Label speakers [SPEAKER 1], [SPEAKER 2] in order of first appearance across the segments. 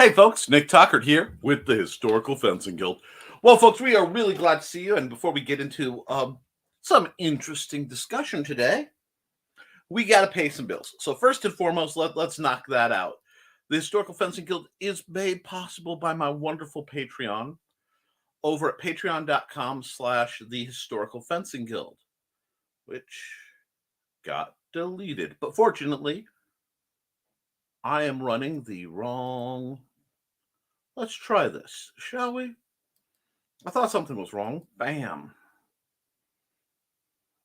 [SPEAKER 1] Hey folks, Nick Tockert here with the Historical Fencing Guild. Well, folks, we are really glad to see you. And before we get into some interesting discussion today, we got to pay some bills. So first and foremost, let's knock that out. The Historical Fencing Guild is made possible by my wonderful Patreon over at patreon.com/the Historical Fencing Guild, which got deleted. But fortunately, I am running the wrong. Let's try this, shall we? I thought something was wrong. Bam.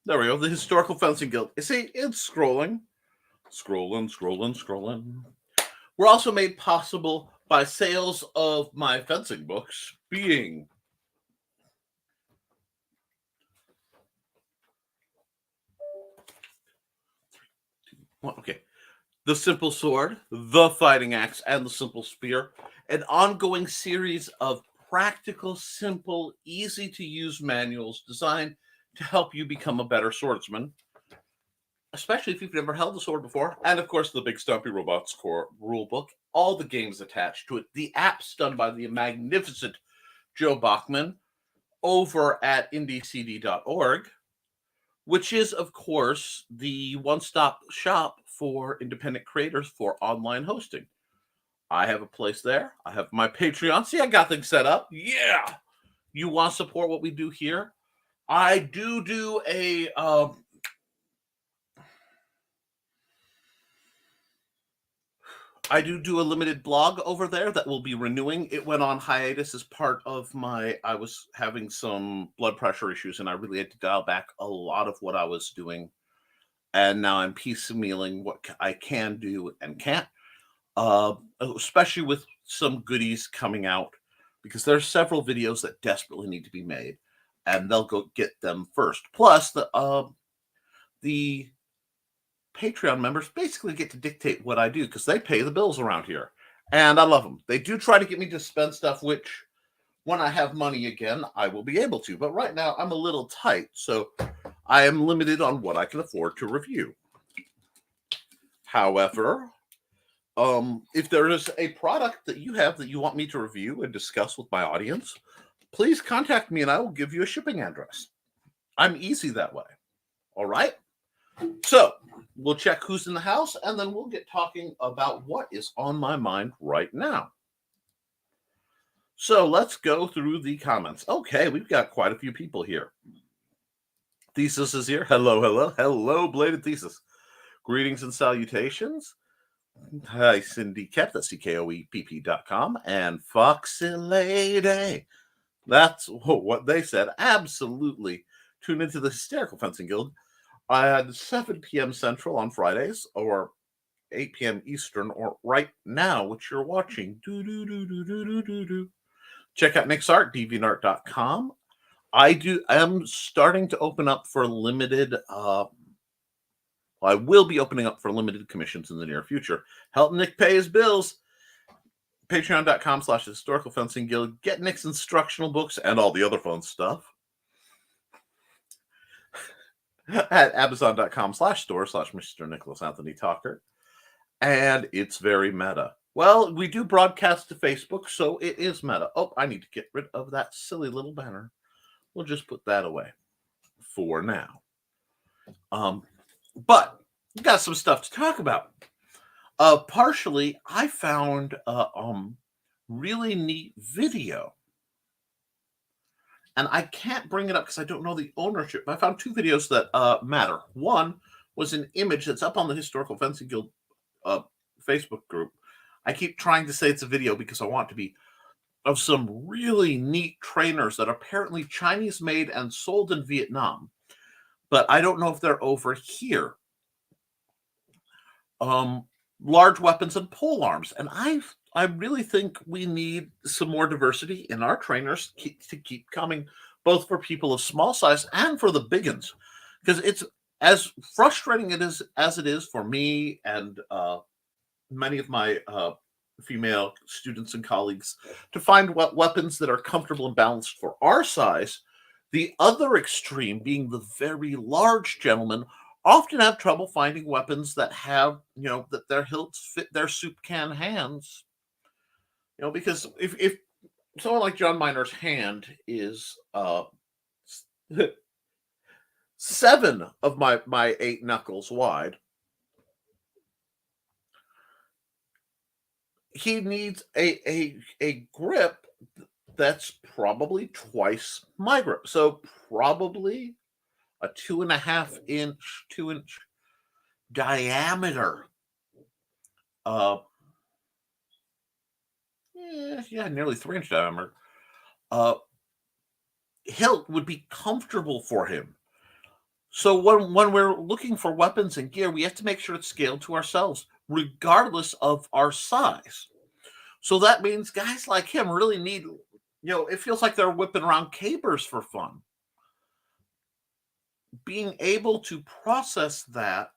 [SPEAKER 1] There we go. The Historical Fencing Guild. You see, it's scrolling. Scrolling. We're also made possible by sales of my fencing books being okay. The Simple Sword, the Fighting Axe, and the Simple Spear. An ongoing series of practical, simple, easy to use manuals designed to help you become a better swordsman, especially if you've never held a sword before. And of course, the Big Stumpy Robots Core rulebook, all the games attached to it, the apps done by the magnificent Joe Bachman over at indiecd.org, which is, of course, the one-stop shop for independent creators for online hosting. I have a place there. I have my Patreon. See, I got things set up. Yeah. You want to support what we do here? I do a limited blog over there that will be renewing. It went on hiatus as part of I was having some blood pressure issues, and I really had to dial back a lot of what I was doing. And now I'm piecemealing what I can do and can't, especially with some goodies coming out, because there's several videos that desperately need to be made, and they'll go get them first. Plus, the Patreon members basically get to dictate what I do because they pay the bills around here, and I love them. They do try to get me to spend stuff, which when I have money again, I will be able to. But right now, I'm a little tight, so I am limited on what I can afford to review. However, if there is a product that you have that you want me to review and discuss with my audience, please contact me and I will give you a shipping address. I'm easy that way. All right? So we'll check who's in the house, and then we'll get talking about what is on my mind right now. So let's go through the comments. Okay, we've got quite a few people here. Thesis is here. Hello, Bladed Thesis. Greetings and salutations. Hi, Cindy Kep, that's CKOEPP.com, and Foxy Lady. That's what they said. Absolutely. Tune into the Hysterical Fencing Guild at 7 p.m. Central on Fridays, or 8 p.m. Eastern, or right now, which you're watching. Check out Nick's art, deviantart.com. I am starting to open up for limited. I will be opening up for limited commissions in the near future. Help Nick pay his bills. Patreon.com/Historical Fencing Guild. Get Nick's instructional books and all the other fun stuff at Amazon.com/store/Mr. Nicholas Anthony Talker. And it's very meta. Well, we do broadcast to Facebook, so it is meta. Oh, I need to get rid of that silly little banner. We'll just put that away for now. But we got some stuff to talk about. Partially, I found a really neat video. And I can't bring it up because I don't know the ownership. But I found two videos that matter. One was an image that's up on the Historical Fencing Guild Facebook group. I keep trying to say it's a video because I want it to be, of some really neat trainers that are apparently Chinese made and sold in Vietnam. But I don't know if they're over here. Large weapons and pole arms. And I really think we need some more diversity in our trainers to keep coming, both for people of small size and for the big ones. Because it's as frustrating as it is for me and many of my female students and colleagues to find weapons that are comfortable and balanced for our size. The other extreme being the very large gentlemen often have trouble finding weapons that have, that their hilts fit their soup can hands. Because if someone like John Miner's hand is 7 of my 8 knuckles wide, he needs a grip that's probably twice my grip. So probably a 2.5 inch, 2 inch diameter. Yeah, nearly 3 inch diameter. Uh, hilt would be comfortable for him. So when we're looking for weapons and gear, we have to make sure it's scaled to ourselves, regardless of our size. So that means guys like him really need, it feels like they're whipping around capers for fun. Being able to process that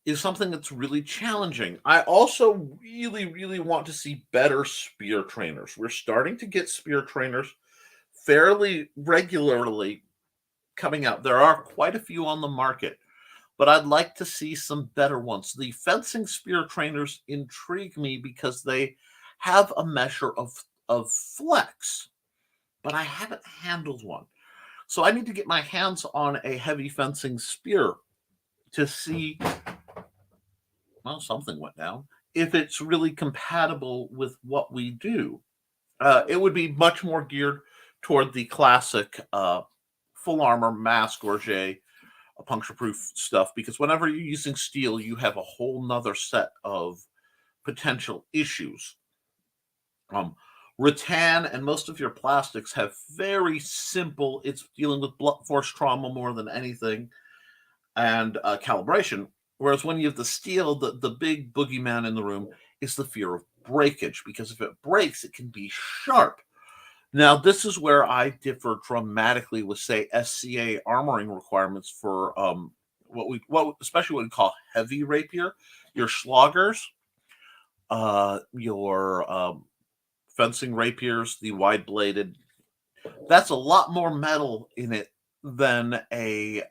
[SPEAKER 1] is something that's really challenging. I also really, really want to see better spear trainers. We're starting to get spear trainers fairly regularly coming out. There are quite a few on the market, but I'd like to see some better ones. The fencing spear trainers intrigue me because they have a measure of flex, but I haven't handled one. So I need to get my hands on a heavy fencing spear to see, well, something went down, if it's really compatible with what we do. It would be much more geared toward the classic full armor mask gorget puncture proof stuff, because whenever you're using steel, you have a whole nother set of potential issues. Rattan and most of your plastics have very simple, it's dealing with blunt force trauma more than anything, and calibration. Whereas when you have the steel, the big boogeyman in the room is the fear of breakage, because if it breaks, it can be sharp. Now, this is where I differ dramatically with, say, SCA armoring requirements for especially what we call heavy rapier, your sloggers, your fencing rapiers, the wide bladed. That's a lot more metal in it than a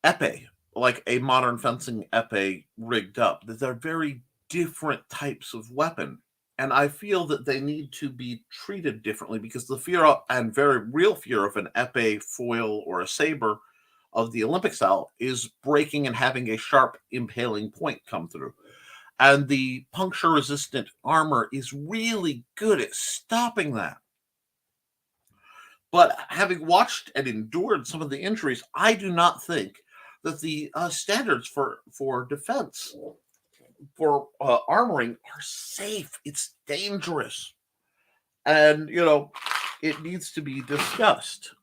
[SPEAKER 1] epee, like a modern fencing epee rigged up. They're very different types of weapon. And I feel that they need to be treated differently, because the fear and very real fear of an epee, foil, or a saber of the Olympic style is breaking and having a sharp impaling point come through. And the puncture resistant armor is really good at stopping that. But having watched and endured some of the injuries, I do not think that the standards for defense, for armoring, are safe. It's dangerous, and it needs to be discussed.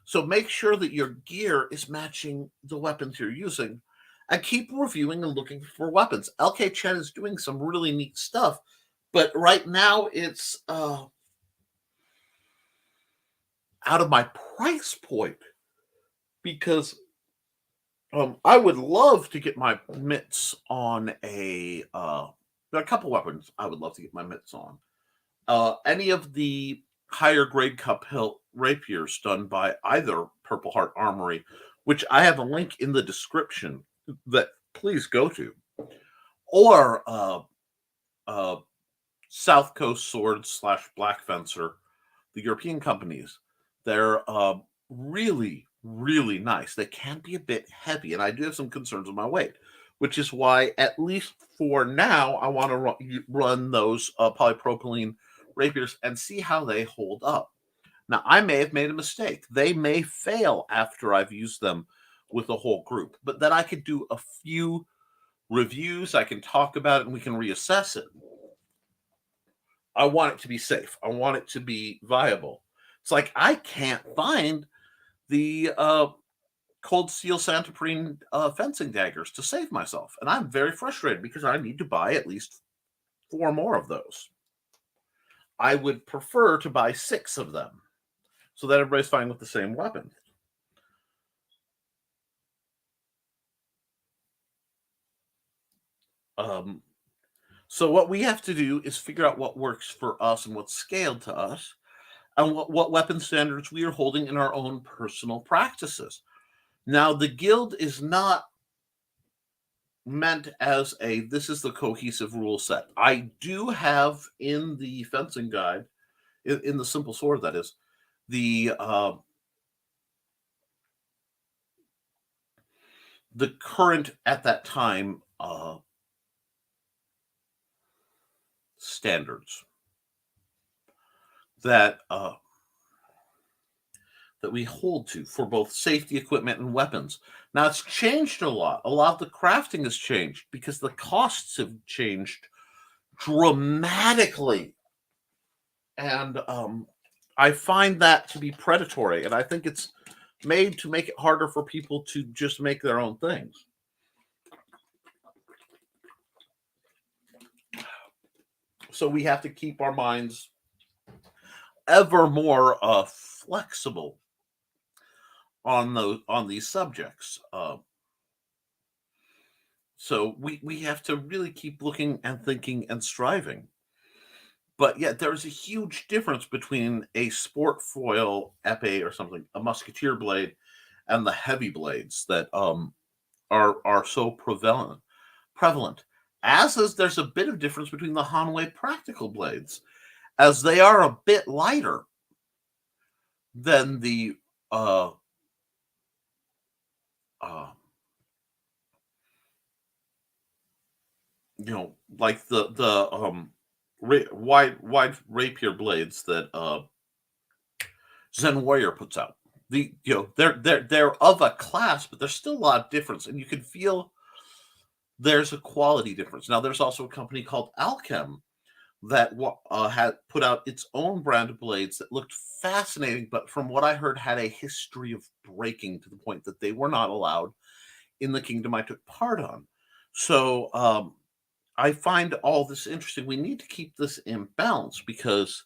[SPEAKER 1] So make sure that your gear is matching the weapons you're using, and keep reviewing and looking for weapons. LK Chen is doing some really neat stuff, but right now it's out of my price point, because I would love to get my mitts on a. There are a couple weapons I would love to get my mitts on. Any of the higher grade cup hilt rapiers done by either Purple Heart Armory, which I have a link in the description that please go to, or South Coast Swords / Black Fencer, the European companies. They're really, really nice. They can be a bit heavy, and I do have some concerns with my weight, which is why, at least for now, I want to run those polypropylene rapiers and see how they hold up. Now, I may have made a mistake. They may fail after I've used them with the whole group, but then I could do a few reviews. I can talk about it, and we can reassess it. I want it to be safe. I want it to be viable. It's like I can't find the cold steel Santoprene fencing daggers to save myself, and I'm very frustrated because I need to buy at least 4 more of those. I would prefer to buy 6 of them, so that everybody's fine with the same weapon. So what we have to do is figure out what works for us and what's scaled to us, and what weapon standards we are holding in our own personal practices. Now, the guild is not meant as this is the cohesive rule set. I do have in the fencing guide, in the simple sword, that is, the current at that time standards that that we hold to for both safety equipment and weapons. Now it's changed a lot. A lot of the crafting has changed because the costs have changed dramatically, and I find that to be predatory, and I think it's made to make it harder for people to just make their own things. So we have to keep our minds ever more flexible on these subjects. So we have to really keep looking and thinking and striving. But yet there's a huge difference between a sport foil epee or something, a musketeer blade, and the heavy blades that are so prevalent. As is, there's a bit of difference between the Hanwei practical blades, as they are a bit lighter than the like the wide rapier blades that Zen Warrior puts out. They're of a class, but there's still a lot of difference, and you can feel there's a quality difference. Now, there's also a company called Alchem that had put out its own brand of blades that looked fascinating, but from what I heard, had a history of breaking to the point that they were not allowed in the kingdom I took part on. So I find all this interesting. We need to keep this in balance because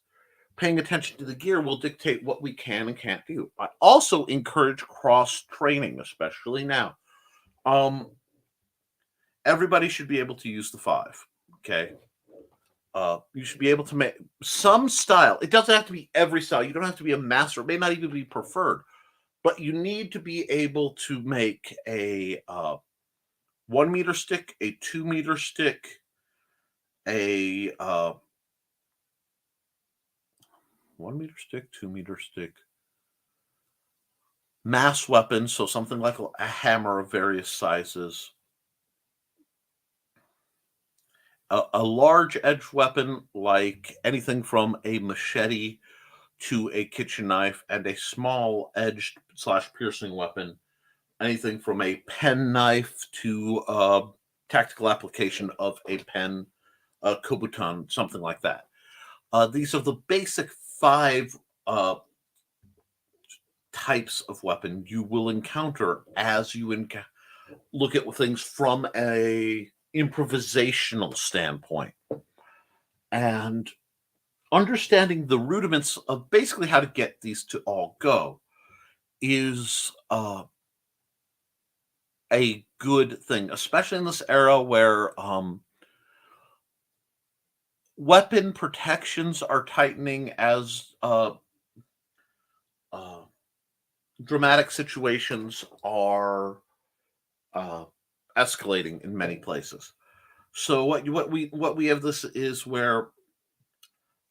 [SPEAKER 1] paying attention to the gear will dictate what we can and can't do. I also encourage cross training, especially now. Everybody should be able to use the 5. Okay. You should be able to make some style. It doesn't have to be every style. You don't have to be a master. It may not even be preferred, but you need to be able to make a 1 meter stick, a 2 meter stick, a 1 meter stick, 2 meter stick, mass weapon, so something like a hammer of various sizes, a large edge weapon like anything from a machete to a kitchen knife, and a small edged / piercing weapon, anything from a pen knife to tactical application of a pen, a kobutan, something like that. These are the basic 5 types of weapon you will encounter as you look at things from a improvisational standpoint, and understanding the rudiments of basically how to get these to all go is a good thing, especially in this era where weapon protections are tightening as dramatic situations are escalating in many places. So what we have this is where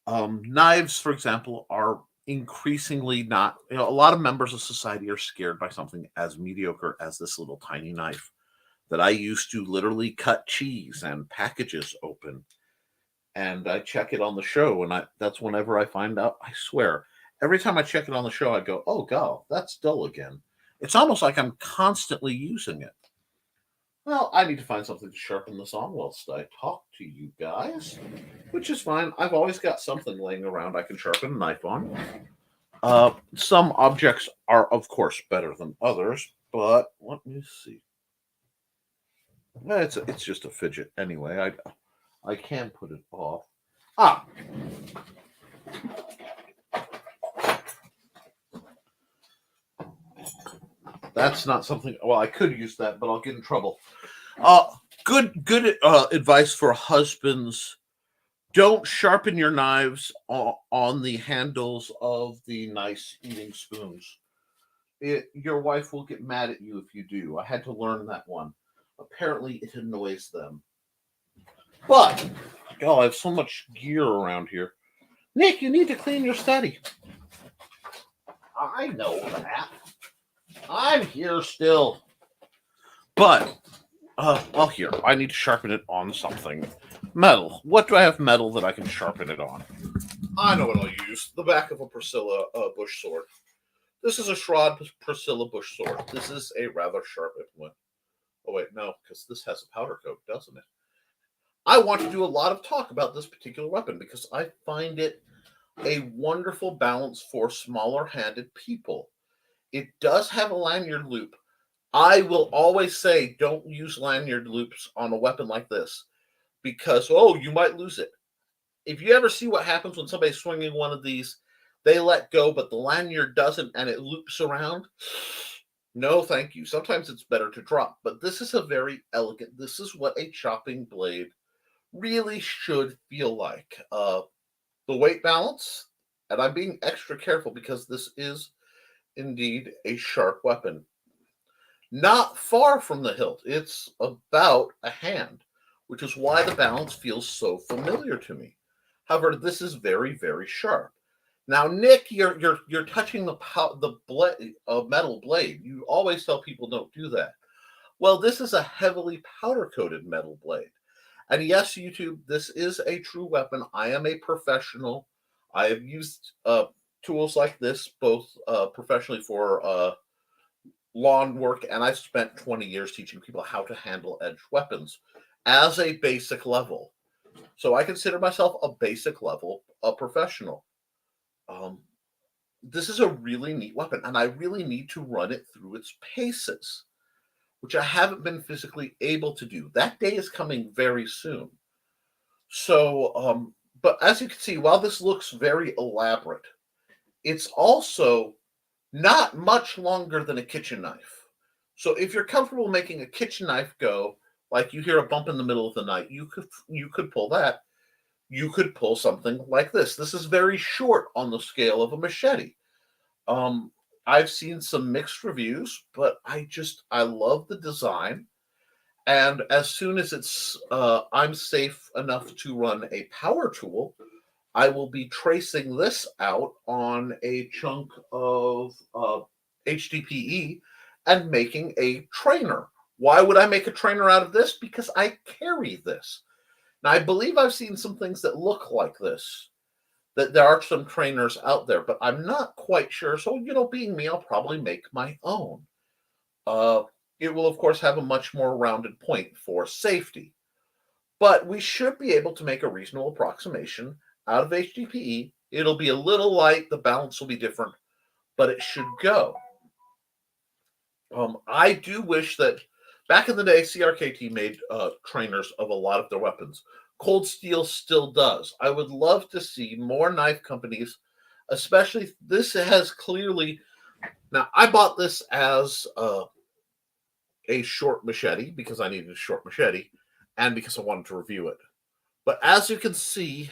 [SPEAKER 1] knives, for example, are increasingly not. A lot of members of society are scared by something as mediocre as this little tiny knife that I used to literally cut cheese and packages open. And I check it on the show, and that's whenever I find out. I swear, every time I check it on the show, I go, "Oh God, that's dull again." It's almost like I'm constantly using it. Well, I need to find something to sharpen this on whilst I talk to you guys, which is fine. I've always got something laying around I can sharpen a knife on. Some objects are, of course, better than others, but let me see. It's just a fidget anyway. I can put it off. That's not something. Well, I could use that, but I'll get in trouble. Good advice for husbands. Don't sharpen your knives on the handles of the nice eating spoons. Your wife will get mad at you if you do. I had to learn that one. Apparently, it annoys them. But, oh, I have so much gear around here. Nick, you need to clean your study. I know that. I'm here still. But, well, here, I need to sharpen it on something. Metal. What do I have metal that I can sharpen it on? I know what I'll use. The back of a Priscilla bush sword. This is a Shroud Priscilla bush sword. This is a rather sharp one. Oh, wait, no, because this has a powder coat, doesn't it? I want to do a lot of talk about this particular weapon because I find it a wonderful balance for smaller-handed people. It does have a lanyard loop. I will always say don't use lanyard loops on a weapon like this because, oh, you might lose it. If you ever see what happens when somebody's swinging one of these, they let go, but the lanyard doesn't, and it loops around. No, thank you. Sometimes it's better to drop, but this is a very elegant. This is what a chopping blade really should feel like. The weight balance, and I'm being extra careful because this is indeed a sharp weapon. Not far from the hilt. It's about a hand, which is why the balance feels so familiar to me. However, this is very, very sharp. Now, Nick, you're touching the metal blade. You always tell people don't do that. Well, this is a heavily powder-coated metal blade. And yes, YouTube, this is a true weapon. I am a professional. I have used tools like this both professionally for lawn work, and I've spent 20 years teaching people how to handle edged weapons as a basic level. So I consider myself a basic level professional. This is a really neat weapon, and I really need to run it through its paces, which I haven't been physically able to do. That day is coming very soon. So, but as you can see, while this looks very elaborate, it's also not much longer than a kitchen knife. So if you're comfortable making a kitchen knife go, like you hear a bump in the middle of the night, you could pull that. You could pull something like this. This is very short on the scale of a machete. I've seen some mixed reviews, but I love the design. And as soon as I'm safe enough to run a power tool, I will be tracing this out on a chunk of HDPE and making a trainer. Why would I make a trainer out of this? Because I carry this. Now, I believe I've seen some things that look like this, that there are some trainers out there, but I'm not quite sure. So, being me, I'll probably make my own. It will, of course, have a much more rounded point for safety. But we should be able to make a reasonable approximation out of HDPE. It'll be a little light. The balance will be different, but it should go. I do wish that back in the day, CRKT made trainers of a lot of their weapons. Cold Steel still does. I would love to see more knife companies, especially this has clearly. Now, I bought this as a short machete because I needed a short machete and because I wanted to review it. But as you can see,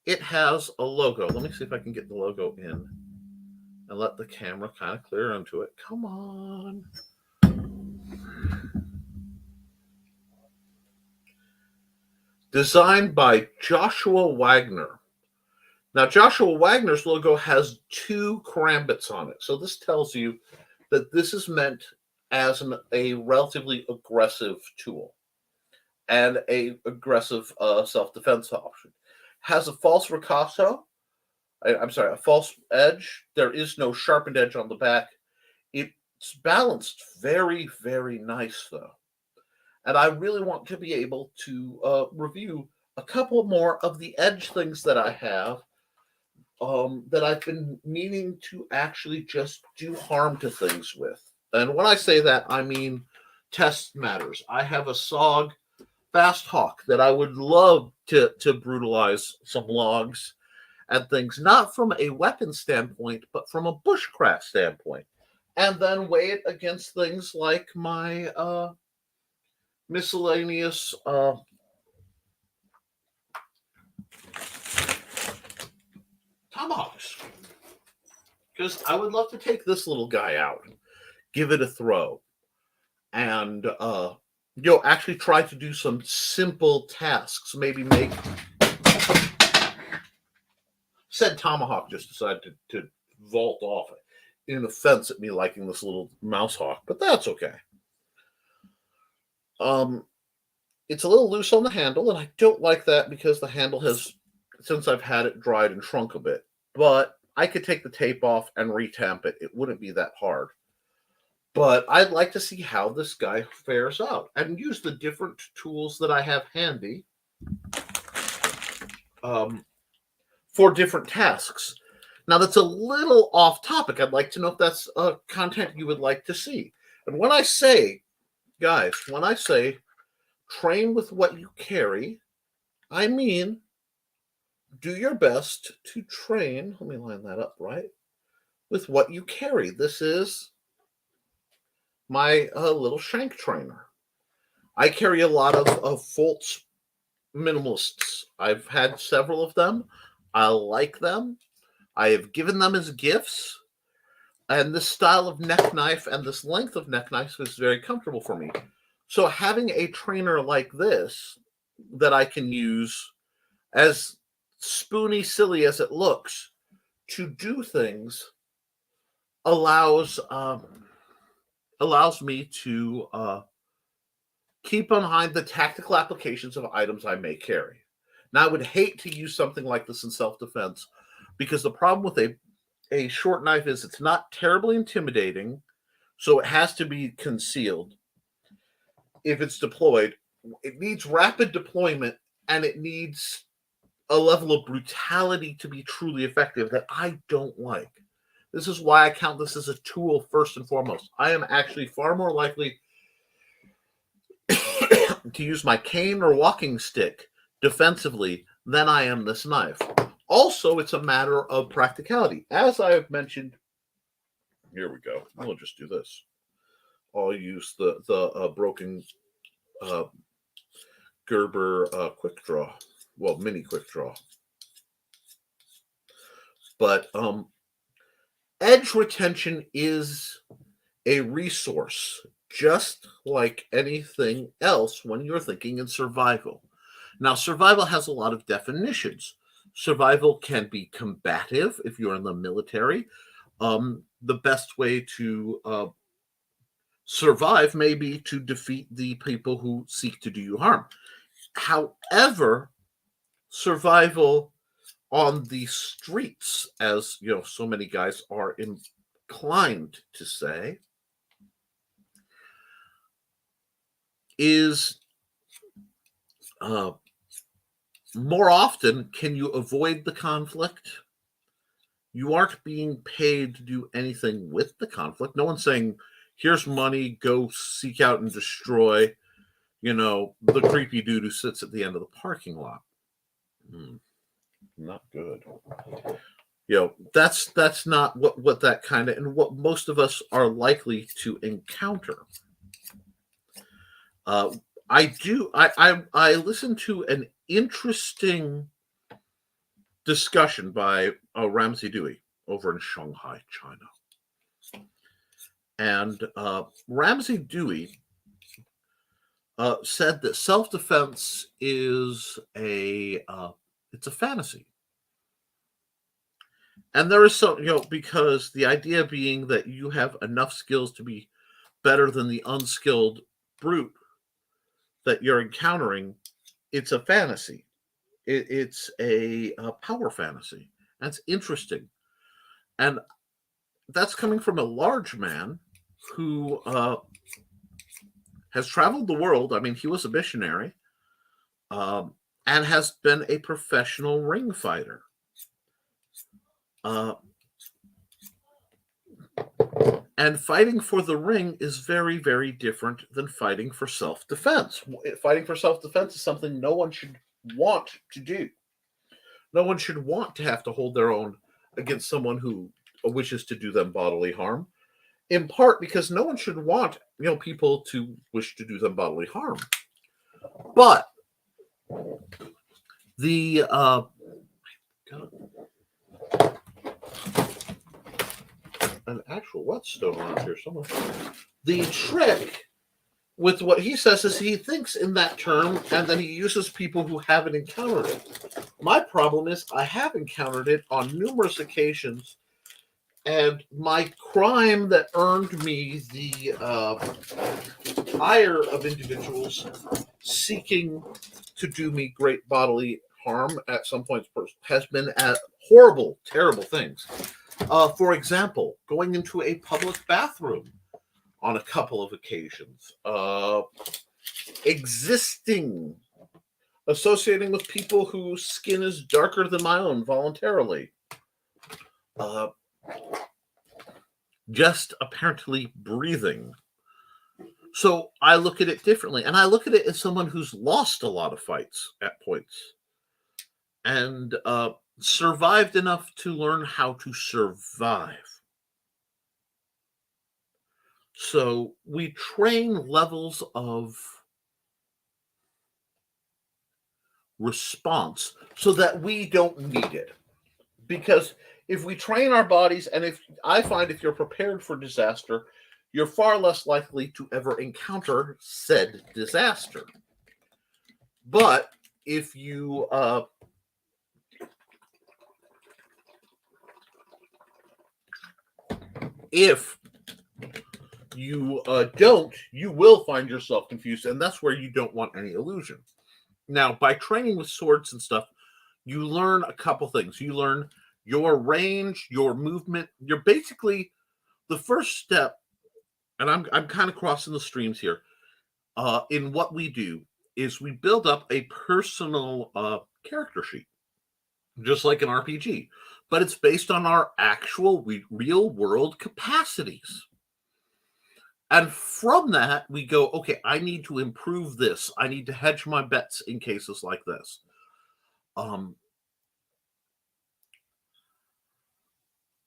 [SPEAKER 1] it has a logo. Let me see if I can get the logo in and let the camera kind of clear into it. Come on. Designed by Joshua Wagner. Now, Joshua Wagner's logo has 2 karambits on it. So this tells you that this is meant as a relatively aggressive tool and a aggressive self-defense option. Has a false ricasso. A false edge. There is no sharpened edge on the back. It's balanced very, very nice, though. And I really want to be able to review a couple more of the edge things that I have that I've been meaning to actually just do harm to things with. And when I say that, I mean test matters. I have a SOG Fast Hawk that I would love to brutalize some logs and things, not from a weapon standpoint, but from a bushcraft standpoint. And then weigh it against things like my miscellaneous tomahawks. Because I would love to take this little guy out, give it a throw. and actually try to do some simple tasks. Maybe make said tomahawk just decided to vault off in offense at me liking this little mouse hawk, but that's okay. It's a little loose on the handle, and I don't like that because the handle has, since I've had it, dried and shrunk a bit. But I could take the tape off and retamp it. It wouldn't be that hard. But I'd like to see how this guy fares out and use the different tools that I have handy for different tasks. Now, that's a little off topic. I'd like to know if that's content you would like to see. And when I say, guys, train with what you carry, I mean do your best to train. Let me line that up right with what you carry. This is my little shank trainer. I carry a lot of Foltz minimalists. I've had several of them. I like them. I have given them as gifts. And this style of neck knife and this length of neck knife is very comfortable for me. So having a trainer like this that I can use, as spoony silly as it looks, to do things allows me to keep behind the tactical applications of items I may carry. Now, I would hate to use something like this in self-defense because the problem with a short knife is it's not terribly intimidating, so it has to be concealed. If it's deployed, it needs rapid deployment, and it needs a level of brutality to be truly effective that I don't like. This is why I count this as a tool first and foremost. I am actually far more likely to use my cane or walking stick defensively than I am this knife. Also, it's a matter of practicality. As I have mentioned, here we go. I'll just do this. I'll use the broken Gerber quick draw. Well, mini quick draw. But edge retention is a resource, just like anything else when you're thinking in survival. Now, survival has a lot of definitions. Survival can be combative if you're in the military. The best way to survive may be to defeat the people who seek to do you harm. However, survival on the streets, as you know, so many guys are inclined to say, is more often, can you avoid the conflict? You aren't being paid to do anything with the conflict. No one's saying, here's money, go seek out and destroy, the creepy dude who sits at the end of the parking lot. Not good. That's not what that kind of, and what most of us are likely to encounter. I listened to an interesting discussion by Ramsey Dewey over in Shanghai, China. And Ramsey Dewey said that self-defense is it's a fantasy. And there is so, because the idea being that you have enough skills to be better than the unskilled brute that you're encountering, it's a fantasy. It's a power fantasy. That's interesting. And that's coming from a large man who has traveled the world. I mean, he was a missionary and has been a professional ring fighter. And fighting for the ring is very, very different than fighting for self-defense. Fighting for self-defense is something no one should want to do. No one should want to have to hold their own against someone who wishes to do them bodily harm, in part because no one should want, people to wish to do them bodily harm. But the an actual whetstone around here somewhere. The trick with what he says is he thinks in that term, and then he uses people who haven't encountered it. My problem is I have encountered it on numerous occasions, and my crime that earned me the ire of individuals seeking to do me great bodily harm at some point has been at horrible, terrible things. For example, going into a public bathroom on a couple of occasions, associating with people whose skin is darker than my own voluntarily, just apparently breathing. So I look at it differently, and I look at it as someone who's lost a lot of fights at points and survived enough to learn how to survive. So we train levels of response so that we don't need it. Because if we train our bodies, and if I find if you're prepared for disaster, you're far less likely to ever encounter said disaster. But if you don't, you will find yourself confused, and that's where you don't want any illusion. Now, by training with swords and stuff, you learn a couple things. You learn your range, your movement. You're basically the first step, and I'm kind of crossing the streams here. In what we do is we build up a personal character sheet, just like an RPG, but it's based on our actual real world capacities. And from that, we go, okay, I need to improve this. I need to hedge my bets in cases like this.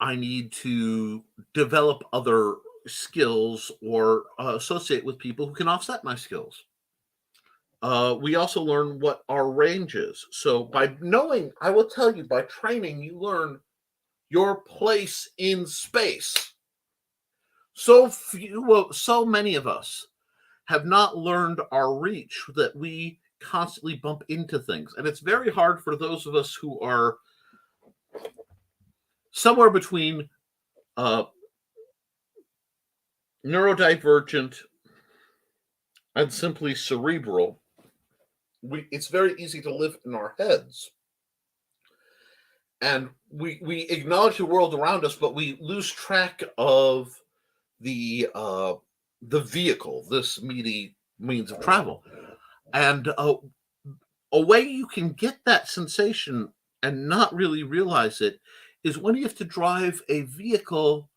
[SPEAKER 1] I need to develop other skills or associate with people who can offset my skills. We also learn what our range is. So by knowing, I will tell you, by training, you learn your place in space. So many of us have not learned our reach, that we constantly bump into things. And it's very hard for those of us who are somewhere between neurodivergent and simply cerebral. It's very easy to live in our heads. And we acknowledge the world around us, but we lose track of the vehicle, this means of travel. And a way you can get that sensation and not really realize it is when you have to drive a vehicle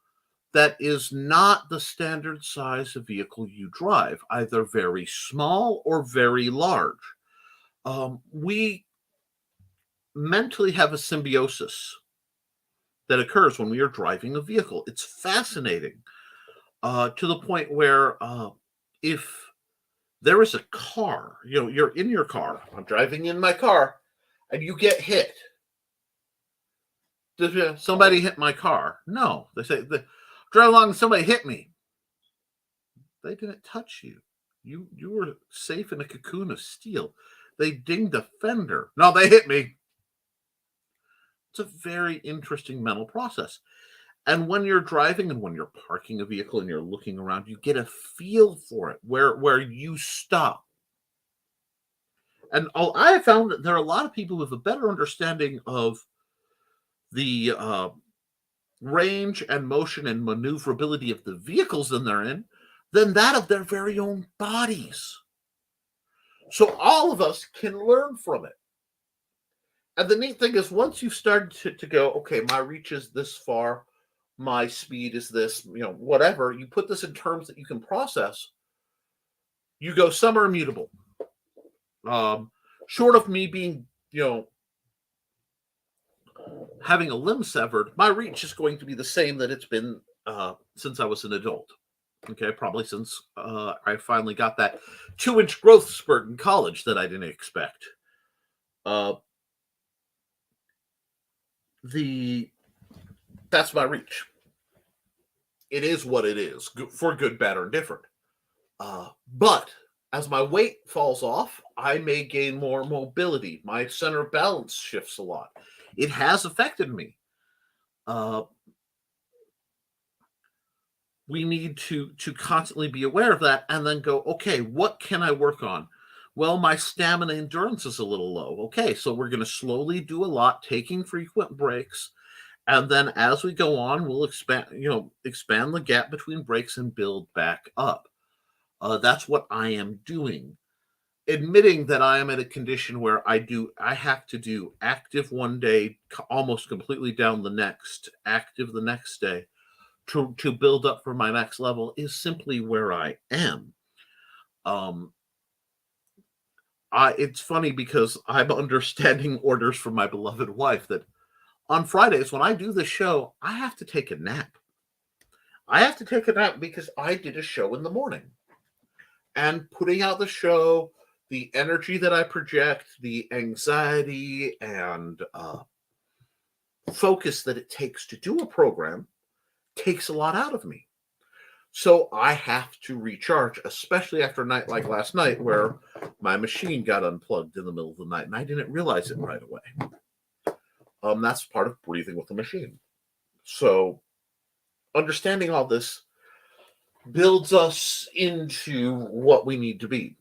[SPEAKER 1] that is not the standard size of vehicle you drive, either very small or very large. We mentally have a symbiosis that occurs when we are driving a vehicle. It's fascinating to the point where if there is a car, you're in your car, I'm driving in my car, and you get hit. Did somebody hit my car? No. They say, drive along and somebody hit me. They didn't touch you. You were safe in a cocoon of steel. They dinged a fender. No, they hit me. It's a very interesting mental process. And when you're driving and when you're parking a vehicle and you're looking around, you get a feel for it, where you stop. And I have found that there are a lot of people with a better understanding of the range and motion and maneuverability of the vehicles that they're in than that of their very own bodies. So all of us can learn from it. And the neat thing is, once you've started to go, okay, my reach is this far, my speed is this, whatever, you put this in terms that you can process, you go, some are immutable. Short of me being, having a limb severed, my reach is going to be the same that it's been since I was an adult. Okay, probably since I finally got that 2-inch growth spurt in college that I didn't expect. That's my reach. It is what it is, for good, bad, or indifferent. But as my weight falls off, I may gain more mobility. My center of balance shifts a lot. It has affected me. Uh, we need to constantly be aware of that and then go, okay, what can I work on? Well, my stamina endurance is a little low. Okay, so we're going to slowly do a lot, taking frequent breaks, and then as we go on, we'll expand the gap between breaks and build back up. That's what I am doing. Admitting that I am at a condition where I have to do active one day, almost completely down the next, active the next day, to build up for my next level is simply where I am. It's funny because I'm understanding orders from my beloved wife that on Fridays when I do the show, I have to take a nap. I have to take a nap because I did a show in the morning. And putting out the show, the energy that I project, the anxiety and focus that it takes to do a program takes a lot out of me. So I have to recharge, especially after a night like last night where my machine got unplugged in the middle of the night and I didn't realize it right away. That's part of breathing with the machine. So understanding all this builds us into what we need to be.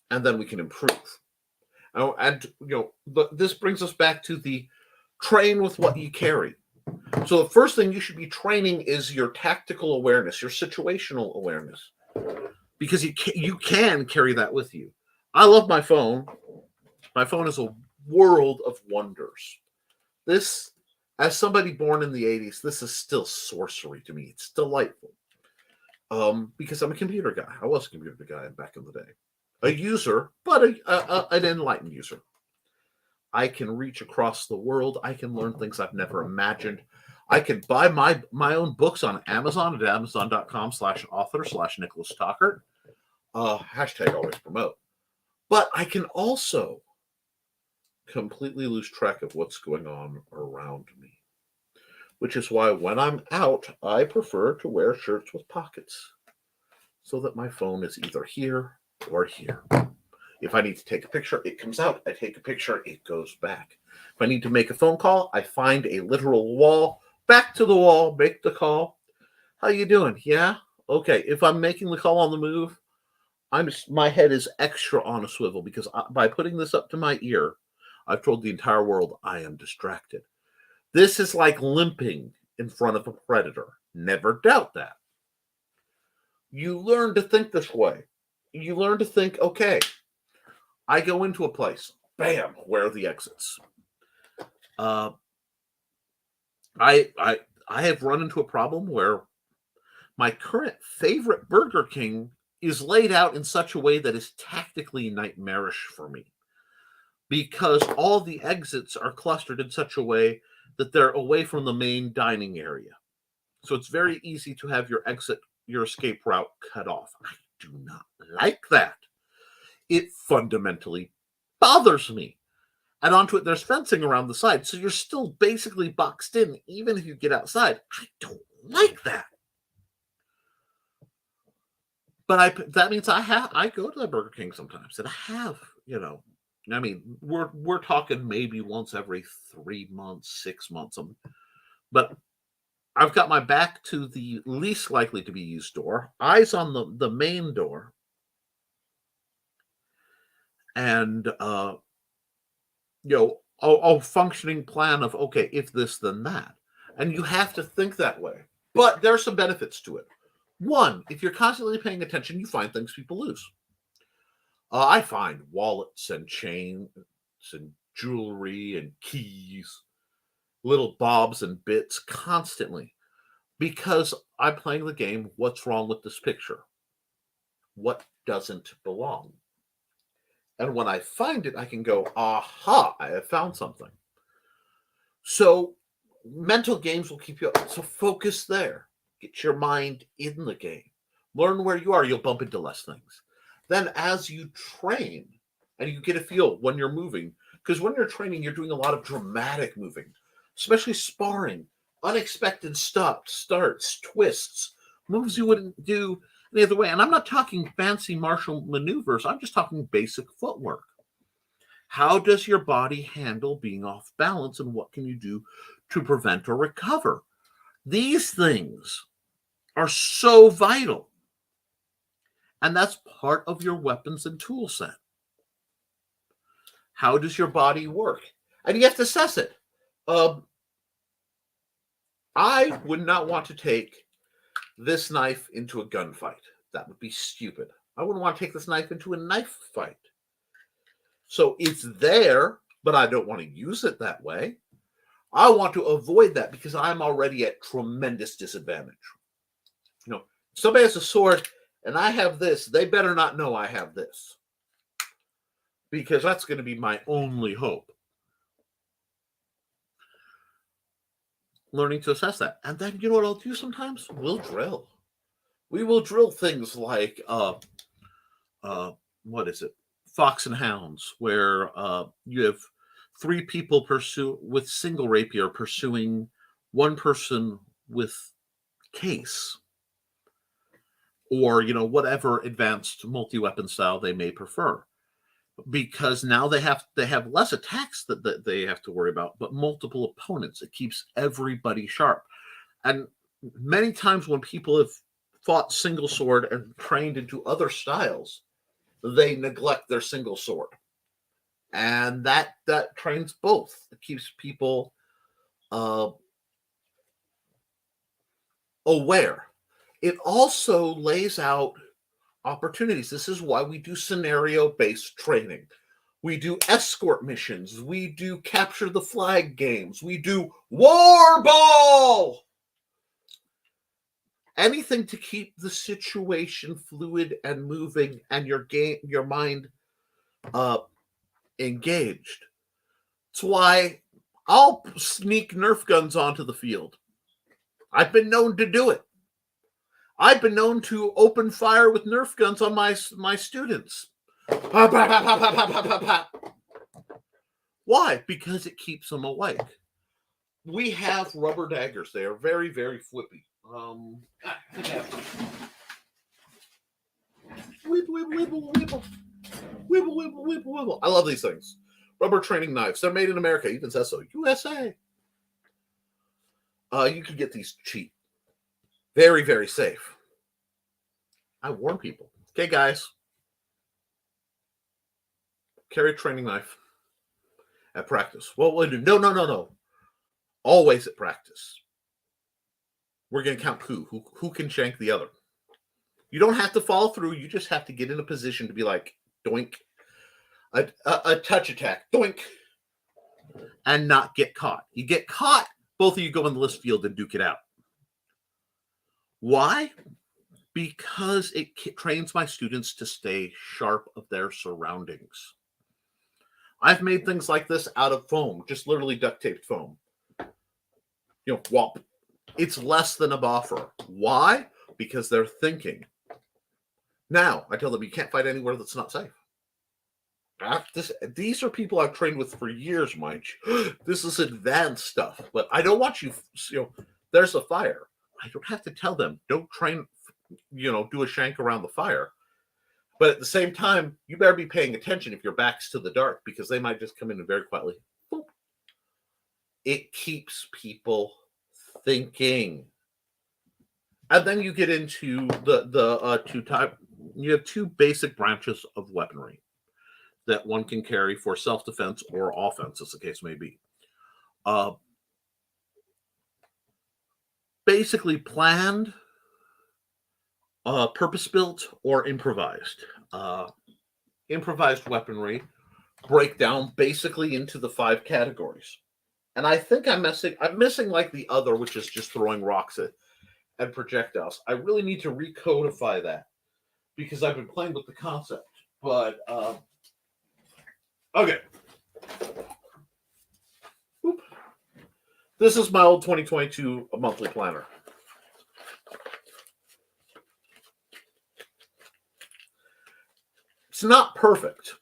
[SPEAKER 1] And then we can improve. And this brings us back to the train with what you carry. So the first thing you should be training is your tactical awareness, your situational awareness, because you can carry that with you. I love my phone. My phone is a world of wonders. This, as somebody born in the 80s, this is still sorcery to me. It's delightful. Because I'm a computer guy. I was a computer guy back in the day. A user, but an enlightened user. I can reach across the world. I can learn things I've never imagined. I can buy my own books on Amazon at amazon.com/author/Nicholas Stockert. Hashtag always promote. But I can also completely lose track of what's going on around me. Which is why when I'm out, I prefer to wear shirts with pockets so that my phone is either here or here. If I need to take a picture, it comes out. I take a picture, it goes back. If I need to make a phone call, I find a literal wall, back to the wall, make the call. How you doing? Yeah? Okay. If I'm making the call on the move, my head is extra on a swivel because by putting this up to my ear, I've told the entire world I am distracted. This is like limping in front of a predator. Never doubt that. You learn to think this way. You learn to think, okay, I go into a place. Bam, where are the exits? I have run into a problem where my current favorite Burger King is laid out in such a way that is tactically nightmarish for me because all the exits are clustered in such a way that they're away from the main dining area. So it's very easy to have your escape route cut off. I do not like that. It fundamentally bothers me. And onto it, there's fencing around the side. So you're still basically boxed in, even if you get outside. I don't like that. But that means I go to the Burger King sometimes, and I have, I mean, we're talking maybe once every 3 months, 6 months. But I've got my back to the least likely to be used door, eyes on the main door, and a functioning plan of, okay, if this, then that. And you have to think that way. But there are some benefits to it. One, if you're constantly paying attention, you find things people lose. I find wallets and chains and jewelry and keys, little bobs and bits constantly because I'm playing the game. What's wrong with this picture? What doesn't belong? And when I find it, I can go, aha, I have found something. So mental games will keep you up. So focus there. Get your mind in the game. Learn where you are. You'll bump into less things. Then as you train, and you get a feel when you're moving, because when you're training, you're doing a lot of dramatic moving, especially sparring, unexpected stops, starts, twists, moves you wouldn't do. any other way. And I'm not talking fancy martial maneuvers. I'm just talking basic footwork. How does your body handle being off balance, and what can you do to prevent or recover? These things are so vital. And that's part of your weapons and tool set. How does your body work? And you have to assess it. I would not want to take this knife into a gunfight. That would be stupid. I wouldn't want to take this knife into a knife fight. So it's there, but I don't want to use it that way. I want to avoid that because I'm already at tremendous disadvantage. You know, if somebody has a sword and I have this, they better not know I have this, because that's going to be my only hope. Learning to assess that. And then, you know what I'll do sometimes? We'll drill. We will drill things like, what is it? Fox and Hounds, where you have 3 people with single rapier pursuing one person with case, or, you know, whatever advanced multi-weapon style they may prefer. Because now they have less attacks that they have to worry about, but multiple opponents. It keeps everybody sharp. And many times when people have fought single sword and trained into other styles, they neglect their single sword. And that trains both. It keeps people aware. It also lays out opportunities. This is why we do scenario-based training. We do escort missions. We do capture the flag games. We do war ball. Anything to keep the situation fluid and moving, and your mind engaged. That's why I'll sneak Nerf guns onto the field. I've been known to do it. I've been known to open fire with Nerf guns on my students. Why? Because it keeps them awake. We have rubber daggers. They are very, very flippy. Wibble. I love these things. Rubber training knives. They're made in America. Even says so. USA. You can get these cheap. Very, very safe. I warn people. Okay, guys. Carry a training knife at practice. Well, no. Always at practice. We're going to count who can shank the other. You don't have to follow through. You just have to get in a position to be like, doink. A touch attack. Doink. And not get caught. You get caught, both of you go in the list field and duke it out. Why? Because it trains my students to stay sharp of their surroundings. I've made things like this out of foam, just literally duct taped foam. You know, whop. It's less than a boffer. Why? Because they're thinking. Now, I tell them you can't fight anywhere that's not safe. These are people I've trained with for years, mind you. This is advanced stuff. But I don't want you know, there's a fire. I don't have to tell them, don't train, you know, do a shank around the fire. But at the same time, you better be paying attention if your back's to the dark, because they might just come in and very quietly. Boop. It keeps people thinking. And then you get into the two type. You have two basic branches of weaponry that one can carry for self-defense or offense, as the case may be. Basically planned, purpose-built, or improvised. Improvised weaponry break down basically into the 5 categories. And I think I'm missing like the other, which is just throwing rocks at projectiles. I really need to recodify that because I've been playing with the concept. But okay. Oop. This is my old 2022 monthly planner. It's not perfect.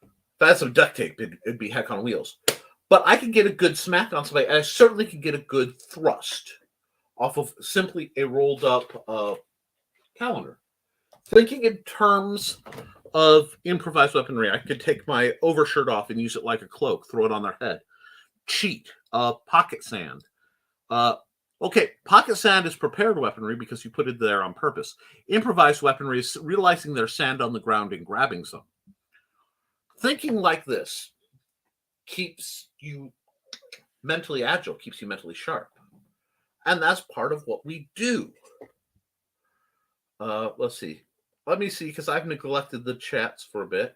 [SPEAKER 1] If I had some duct tape, it'd be heck on wheels. But I can get a good smack on somebody. And I certainly can get a good thrust off of simply a rolled up calendar. Thinking in terms of improvised weaponry, I could take my overshirt off and use it like a cloak, throw it on their head. Cheat, pocket sand. Okay, pocket sand is prepared weaponry because you put it there on purpose. Improvised weaponry is realizing there's sand on the ground and grabbing some. Thinking like this keeps you mentally agile, keeps you mentally sharp. And that's part of what we do. Let's see. Let me see, because I've neglected the chats for a bit.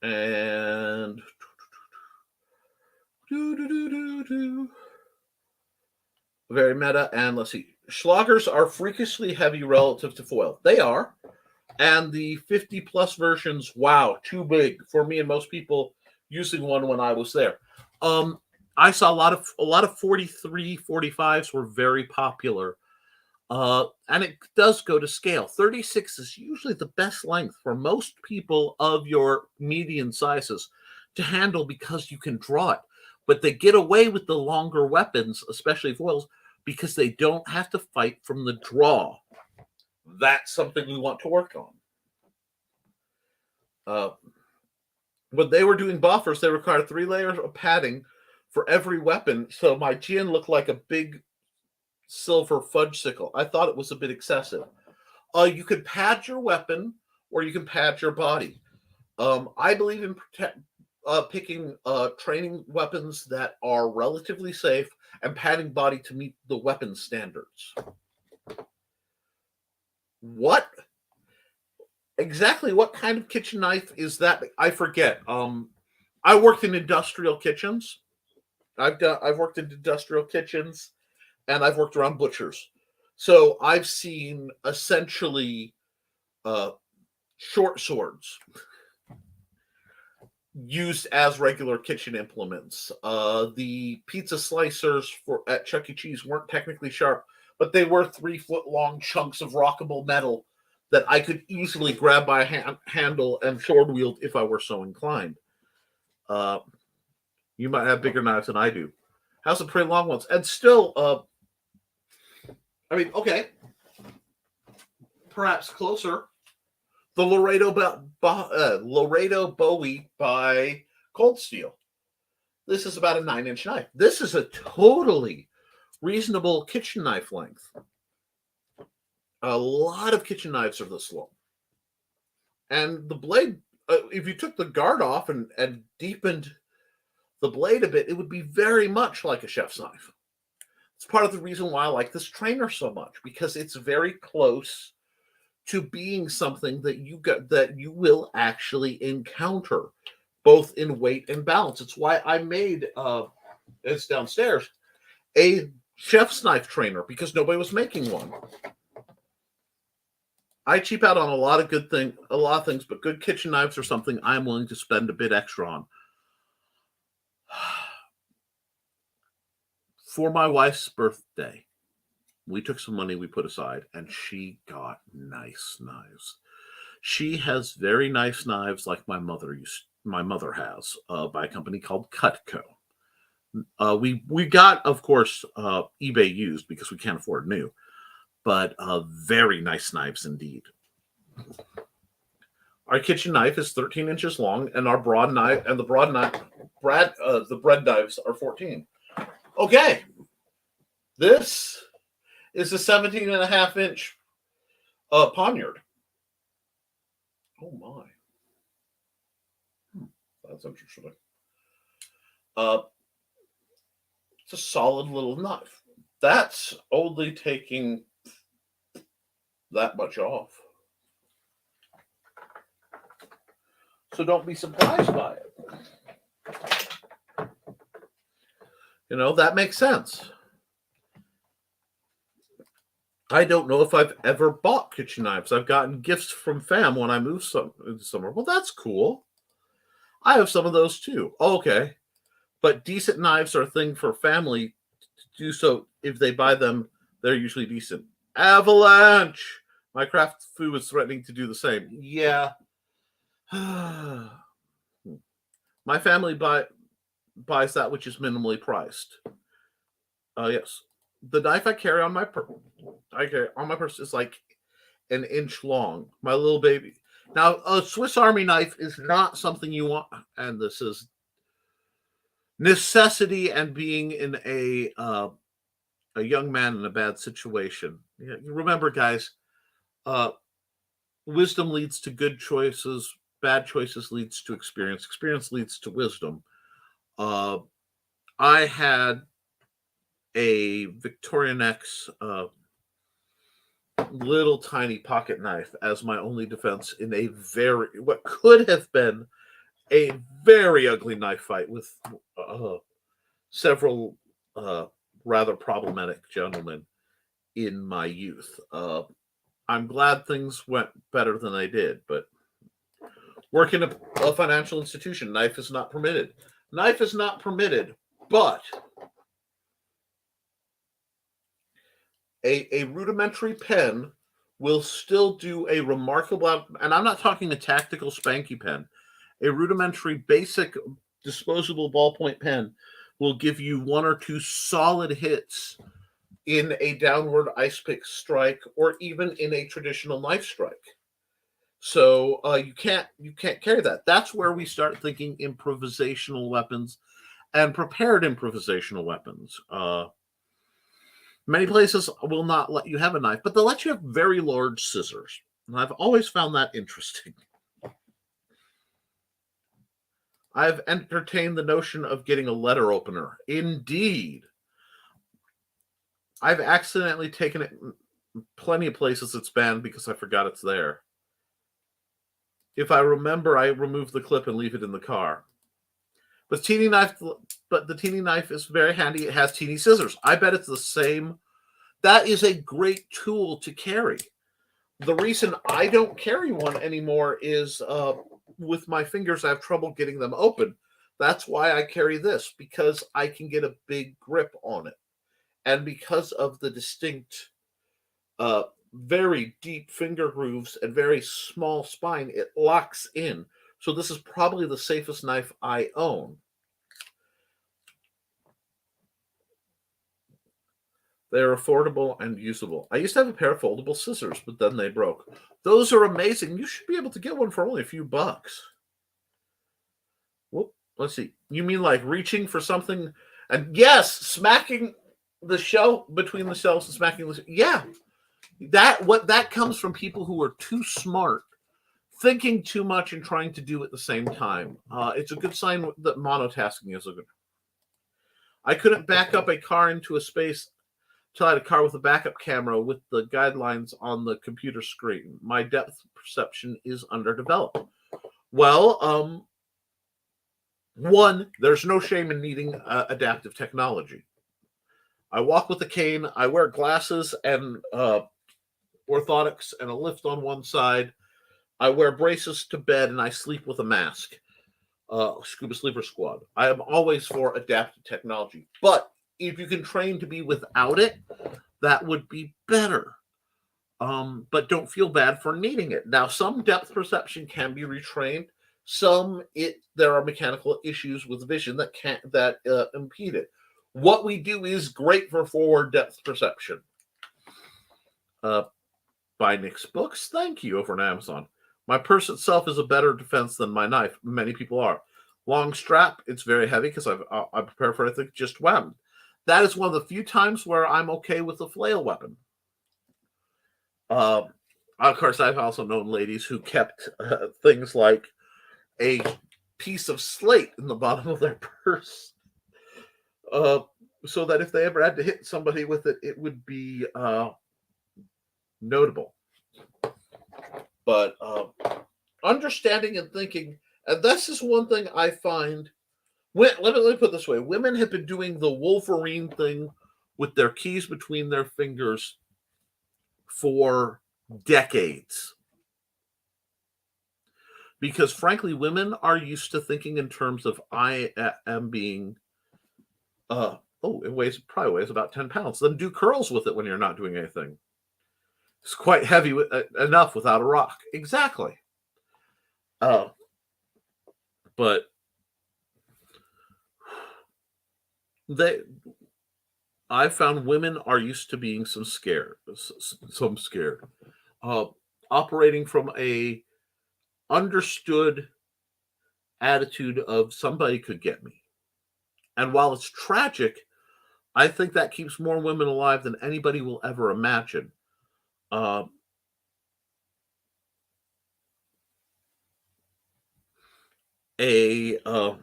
[SPEAKER 1] And very meta. And let's see. Schlagers are freakishly heavy relative to foil. They are. And the 50 plus versions, wow, too big for me and most people using one when I was there. I saw a lot of 43, 45s were very popular. And it does go to scale. 36 is usually the best length for most people of your median sizes to handle because you can draw it. But they get away with the longer weapons, especially foils, because they don't have to fight from the draw. That's something we want to work on. When they were doing buffers, they required 3 layers of padding for every weapon, so my chin looked like a big silver fudge sickle. I thought it was a bit excessive. You could pad your weapon, or you can pad your body. I believe in picking training weapons that are relatively safe and padding body to meet the weapon standards. What exactly? What kind of kitchen knife is that? I forget. I worked in industrial kitchens. I've worked in industrial kitchens, and I've worked around butchers. So I've seen essentially short swords used as regular kitchen implements. The pizza slicers at Chuck E. Cheese weren't technically sharp, but they were 3-foot long chunks of rockable metal that I could easily grab by handle and sword wield if I were so inclined. You might have bigger knives than I do. Have some pretty long ones. And still, okay, perhaps closer. The Laredo Bowie by Cold Steel. This is about a 9-inch knife. This is a totally reasonable kitchen knife length. A lot of kitchen knives are this long. And the blade, if you took the guard off and deepened the blade a bit, it would be very much like a chef's knife. It's part of the reason why I like this trainer so much, because it's very close to being something that you will actually encounter, both in weight and balance. It's why I made it's downstairs, a chef's knife trainer, because nobody was making one. I cheap out on a lot of things, but good kitchen knives are something I'm willing to spend a bit extra on. For my wife's birthday, we took some money we put aside, and she got nice knives. She has very nice knives like my mother has, by a company called Cutco. We got, of course, eBay used because we can't afford new, but very nice knives indeed. Our kitchen knife is 13 inches long, and our broad knife and the bread knives are 14. Okay, this is a 17.5-inch poniard. Oh my, that's interesting. It's a solid little knife. That's only taking that much off. So don't be surprised by it. That makes sense. I don't know if I've ever bought kitchen knives. I've gotten gifts from fam when I moved somewhere. Well, that's cool. I have some of those too. Okay. But decent knives are a thing for family to do, so if they buy them, they're usually decent. Avalanche! My craft food was threatening to do the same. Yeah. My family buys that which is minimally priced. Yes. the knife I carry on my purse is like an inch long. My little baby. Now, a Swiss Army knife is not something you want, and this is necessity and being in a young man in a bad situation. You remember, guys, uh, wisdom leads to good choices. Bad choices leads to experience. Experience leads to wisdom. Uh, I had a Victorinox little tiny pocket knife as my only defense in what could have been a very ugly knife fight with several rather problematic gentlemen in my youth. I'm glad things went better than they did, but working a financial institution, knife is not permitted. Knife is not permitted, but a rudimentary pen will still do a remarkable, and I'm not talking a tactical spanky pen. A rudimentary basic disposable ballpoint pen will give you one or two solid hits in a downward ice pick strike or even in a traditional knife strike. So you can't carry that. That's where we start thinking improvisational weapons and prepared improvisational weapons. Many places will not let you have a knife, but they'll let you have very large scissors. And I've always found that interesting. I've entertained the notion of getting a letter opener. Indeed. I've accidentally taken it plenty of places it's banned because I forgot it's there. If I remember, I remove the clip and leave it in the car. But the teeny knife is very handy. It has teeny scissors. I bet it's the same. That is a great tool to carry. The reason I don't carry one anymore is with my fingers, I have trouble getting them open. That's why I carry this, because I can get a big grip on it. And because of the distinct, very deep finger grooves and very small spine, it locks in. So this is probably the safest knife I own. They're affordable and usable. I used to have a pair of foldable scissors, but then they broke. Those are amazing. You should be able to get one for only a few bucks. Whoop, let's see. You mean like reaching for something? And yes, smacking the shell between the shells and smacking the... Yeah. That comes from people who are too smart, thinking too much and trying to do it at the same time. It's a good sign that monotasking is a good... I couldn't back up a car into a space till I had a car with a backup camera with the guidelines on the computer screen. My depth perception is underdeveloped. Well, one, there's no shame in needing adaptive technology. I walk with a cane. I wear glasses and orthotics and a lift on one side. I wear braces to bed and I sleep with a mask. Scuba Sleeper Squad. I am always for adaptive technology. But if you can train to be without it, that would be better. But don't feel bad for needing it. Now, some depth perception can be retrained. There are mechanical issues with vision that impede it. What we do is great for forward depth perception. Buy Nick's books. Thank you over on Amazon. My purse itself is a better defense than my knife. Many people are. Long strap. It's very heavy because I prepare for anything. Just wham. That is one of the few times where I'm okay with a flail weapon. Of course, I've also known ladies who kept things like a piece of slate in the bottom of their purse, so that if they ever had to hit somebody with it, it would be notable. But understanding and thinking, and this is one thing I find. Let me put it this way: women have been doing the Wolverine thing with their keys between their fingers for decades. Because frankly, women are used to thinking in terms of I am being, it probably weighs about 10 pounds. Then do curls with it when you're not doing anything. It's quite heavy enough without a rock. Exactly. But I found women are used to being some scared, uh, operating from a understood attitude of somebody could get me. And while it's tragic, I think that keeps more women alive than anybody will ever imagine. Uh, a uh,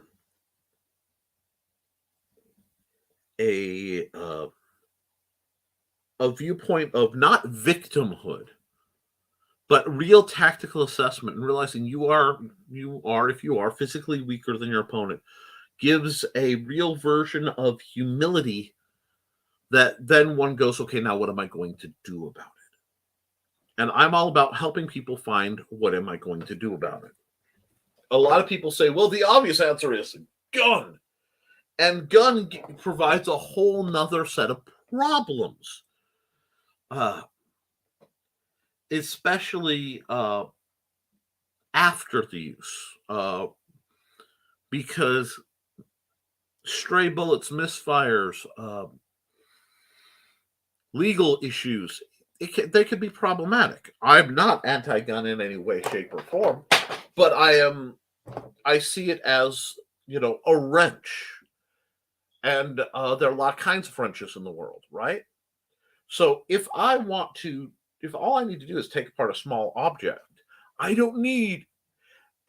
[SPEAKER 1] a uh, a viewpoint of not victimhood, but real tactical assessment and realizing if you are physically weaker than your opponent, gives a real version of humility that then one goes, okay, now what am I going to do about it? And I'm all about helping people find what am I going to do about it. A lot of people say, well, the obvious answer is gun. And gun provides a whole nother set of problems, uh, especially after the use, because stray bullets, misfires, legal issues, they could be problematic. I'm not anti-gun in any way, shape, or form, but I see it as, a wrench. And there are a lot of kinds of wrenches in the world, right? So if all I need to do is take apart a small object, I don't need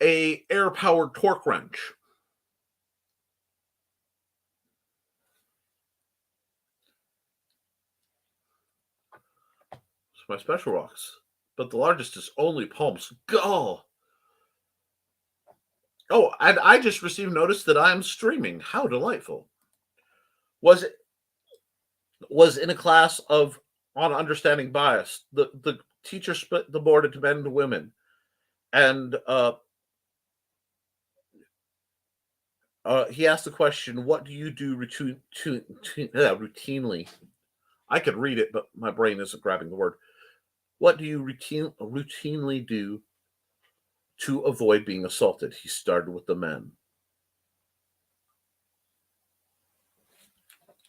[SPEAKER 1] a air-powered torque wrench. It's my special rocks, but the largest is only palm skull. Oh, and I just received notice that I'm streaming. How delightful! Was in a class on understanding bias. The teacher split the board into men and women, and he asked the question, "What do you do routinely?" I could read it, but my brain isn't grabbing the word. What do you routinely do to avoid being assaulted? He started with the men.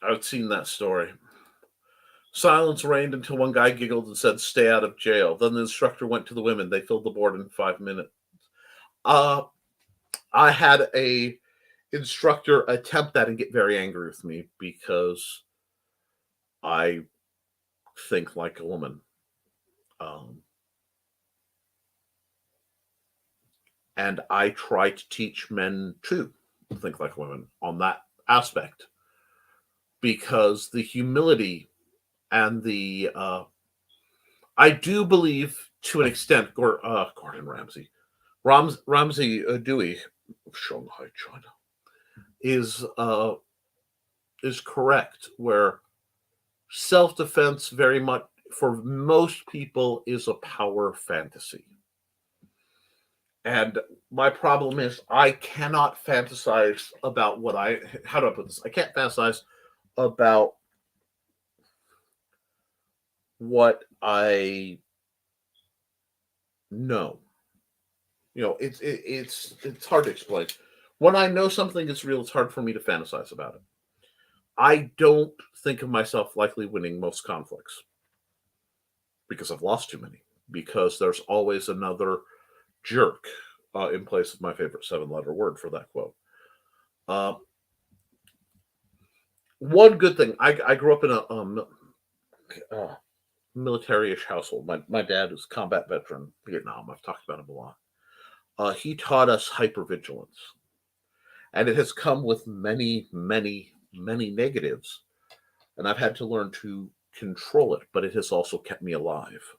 [SPEAKER 1] I've seen that story. Silence reigned until one guy giggled and said, "Stay out of jail." Then the instructor went to the women. They filled the board in 5 minutes. I had a instructor attempt that and get very angry with me because I think like a woman. And I try to teach men to think like women on that aspect, because the humility and the I do believe to an extent Gordon Ramsay Dewey of Shanghai, China, is correct, where self-defense very much for most people is a power fantasy. And my problem is I cannot fantasize about how do I put this? I can't fantasize about what I know. It's hard to explain. When I know something is real, it's hard for me to fantasize about it. I don't think of myself likely winning most conflicts because I've lost too many. Because there's always another jerk in place of my favorite 7-letter word for that quote. One good thing, I grew up in a military-ish household. My dad is a combat veteran, Vietnam. I've talked about him a lot. He taught us hypervigilance, and it has come with many, many, many negatives, and I've had to learn to control it, but it has also kept me alive.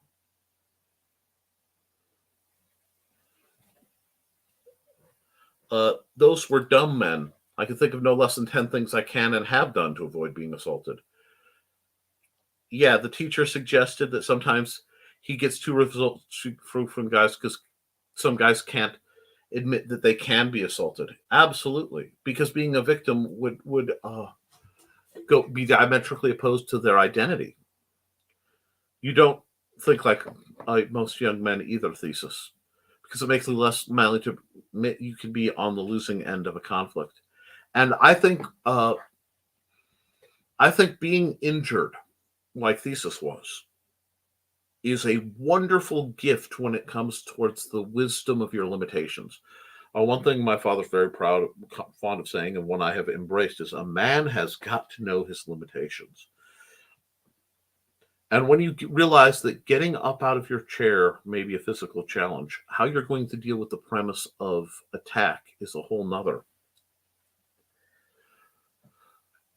[SPEAKER 1] Those were dumb men. I can think of no less than 10 things I can and have done to avoid being assaulted. Yeah, the teacher suggested that sometimes he gets 2 results from guys because some guys can't admit that they can be assaulted. Absolutely, because being a victim would be diametrically opposed to their identity. You don't think like most young men either, Thesis, because it makes you less manly to admit you can be on the losing end of a conflict. And I think I think being injured, like Thesis was, is a wonderful gift when it comes towards the wisdom of your limitations. One thing my father's very fond of saying, and one I have embraced, is a man has got to know his limitations. And when you realize that getting up out of your chair may be a physical challenge, how you're going to deal with the premise of attack is a whole nother.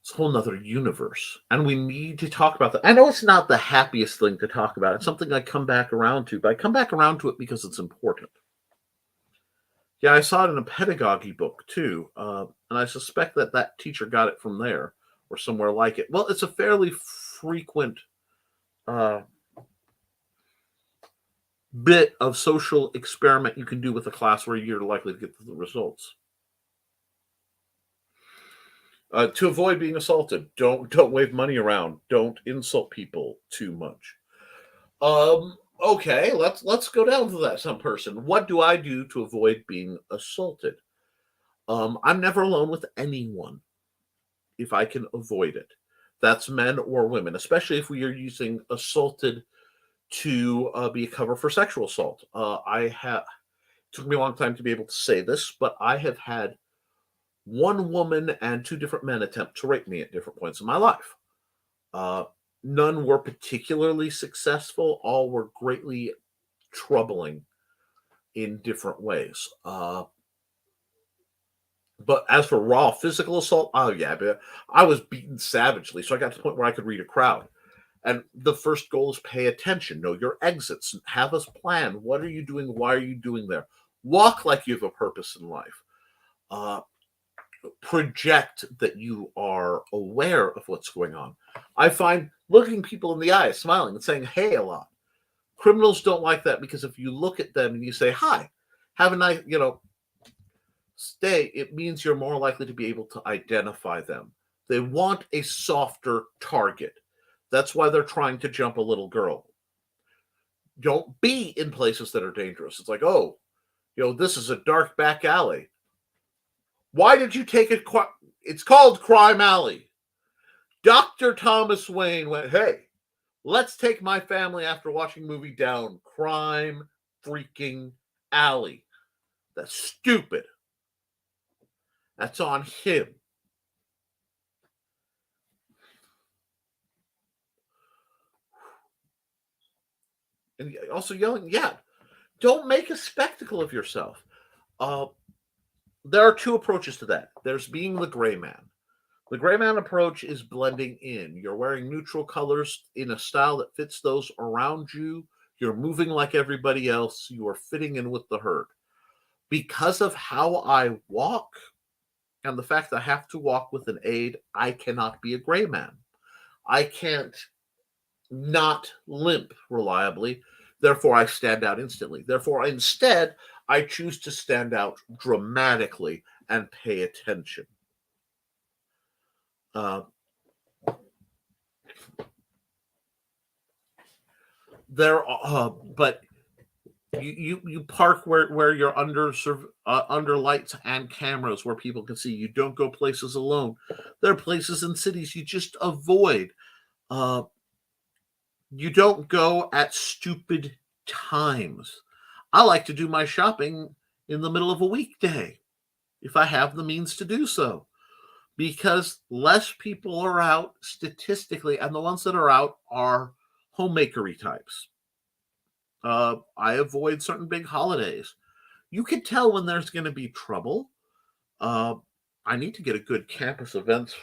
[SPEAKER 1] It's a whole nother universe. And we need to talk about that. I know it's not the happiest thing to talk about. It's something I come back around to, but I come back around to it because it's important. Yeah, I saw it in a pedagogy book too, and I suspect that that teacher got it from there or somewhere like it. Well, it's a fairly frequent bit of social experiment you can do with a class where you're likely to get the results. To avoid being assaulted, don't wave money around. Don't insult people too much. Okay, let's go down to that some person. What do I do to avoid being assaulted? I'm never alone with anyone if I can avoid it. That's men or women, especially if we are using assaulted to be a cover for sexual assault. It took me a long time to be able to say this, but I have had one woman and two different men attempt to rape me at different points in my life. None were particularly successful. All were greatly troubling in different ways. But as for raw physical assault, oh yeah, I was beaten savagely. So I got to the point where I could read a crowd. And the first goal is pay attention, know your exits, have us plan. What are you doing? Why are you doing there? Walk like you have a purpose in life. Project that you are aware of what's going on. I find looking people in the eye, smiling and saying hey a lot. Criminals don't like that because if you look at them and you say hi, have a nice, stay, it means you're more likely to be able to identify them. They want a softer target. That's why they're trying to jump a little girl. Don't be in places that are dangerous. It's like, oh, this is a dark back alley. Why did you take it? It's called Crime Alley. Dr. Thomas Wayne went, hey, let's take my family after watching movie down Crime freaking Alley. That's stupid. That's on him. And also yelling, yeah, don't make a spectacle of yourself. There are two approaches to that. There's being the gray man. The gray man approach is blending in. You're wearing neutral colors in a style that fits those around you. You're moving like everybody else. You are fitting in with the herd. Because of how I walk and the fact that I have to walk with an aid, I cannot be a gray man. I can't not limp reliably. Therefore, I stand out instantly. Therefore, instead, I choose to stand out dramatically and pay attention. But you park where you're under lights and cameras where people can see. You don't go places alone. There are places in cities you just avoid. You don't go at stupid times. I like to do my shopping in the middle of a weekday if I have the means to do so, because less people are out statistically, and the ones that are out are homemakery types. I avoid certain big holidays. You can tell when there's going to be trouble. I need to get a good campus events